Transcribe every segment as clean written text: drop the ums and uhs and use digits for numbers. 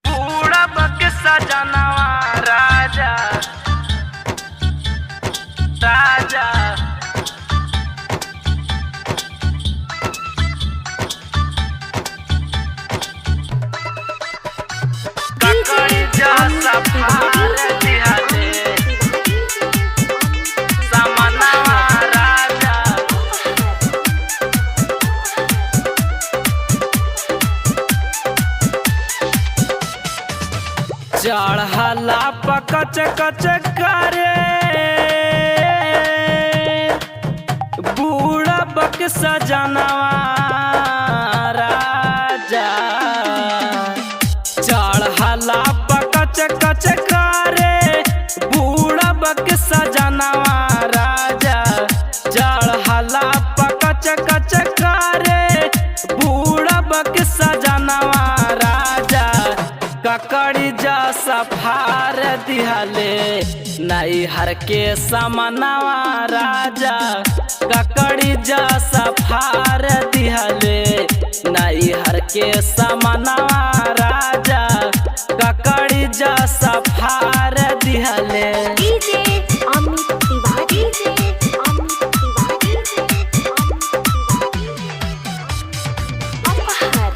पूरब के सजनवा राजा राजा ककड़ी जैसा फार दिहले समनवा राजा चढ़ला पकच कच करे बूढ़ा बक सजनवा राजा चढ़ला पकच कच करे बूढ़ा बक सजनवा राजा चढ़ला पकच कच करे बूढ़ा बक सजनवा राजा ककड़ी जा सफार दिहले नैहर के समनवा राजा ककड़ी जा सफार दिहले नैहर के समनवा राजा ककड़ी जा सफार दिहले डीजे अमित तिवारी अमित तिवारी अपहर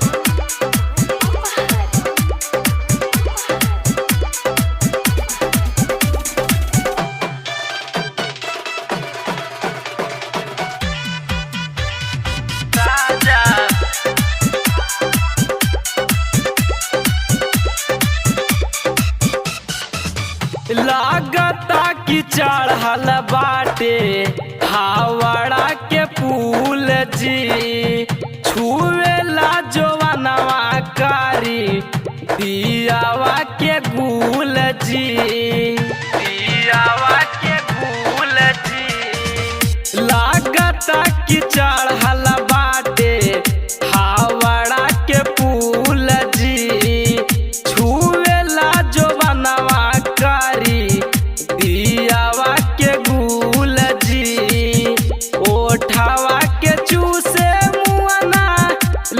राजा लागता कि चढ़ल बाटे हावड़ा के पुल जी छुएला जवानवा कारी दियावा के गुल जी दियावा के गुल जी लागता कि चढ़ल बाटे हावड़ा के पुल जी छुएला जवानवा कारी दियावा के गुल जी ओठावा के चूसे मुआना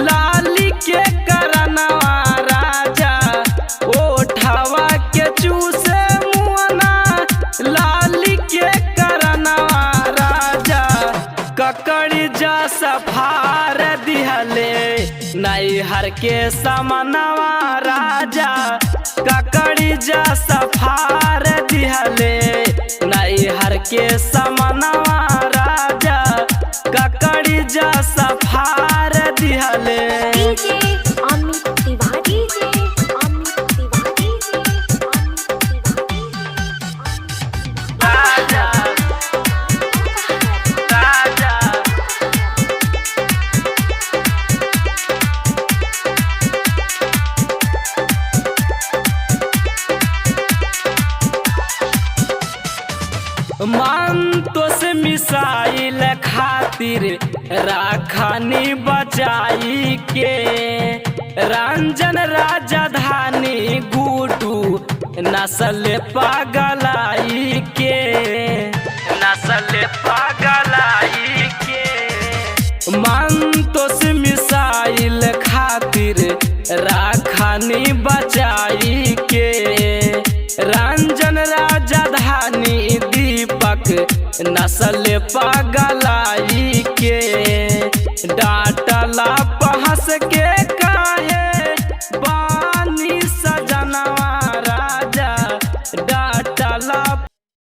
लाली के करनवा राजा ओठावा के चूसे मुआना लाली के करनवा राजा ककड़ी जा सफार दिहले नैहर के समनवा राजा ककड़ी जा सफार दिहले नैहर के समनवा राजा ककड़ी जा सफार दिहले डीजे अमित तिवारी अमित तिवारी राजा राजा मन तो से मिसाइल खातिर राखनी बचाई के रंजन राजधानी गुडू नस्ल पगलाई के नस्ल पगलाई के मन तो से मिसाइल खातिर राखनी बचाई के रंजन राजधानी दीपक नस्ल पगलाई के डांटला पहस के काहे बानी सजनवा राजा डांटला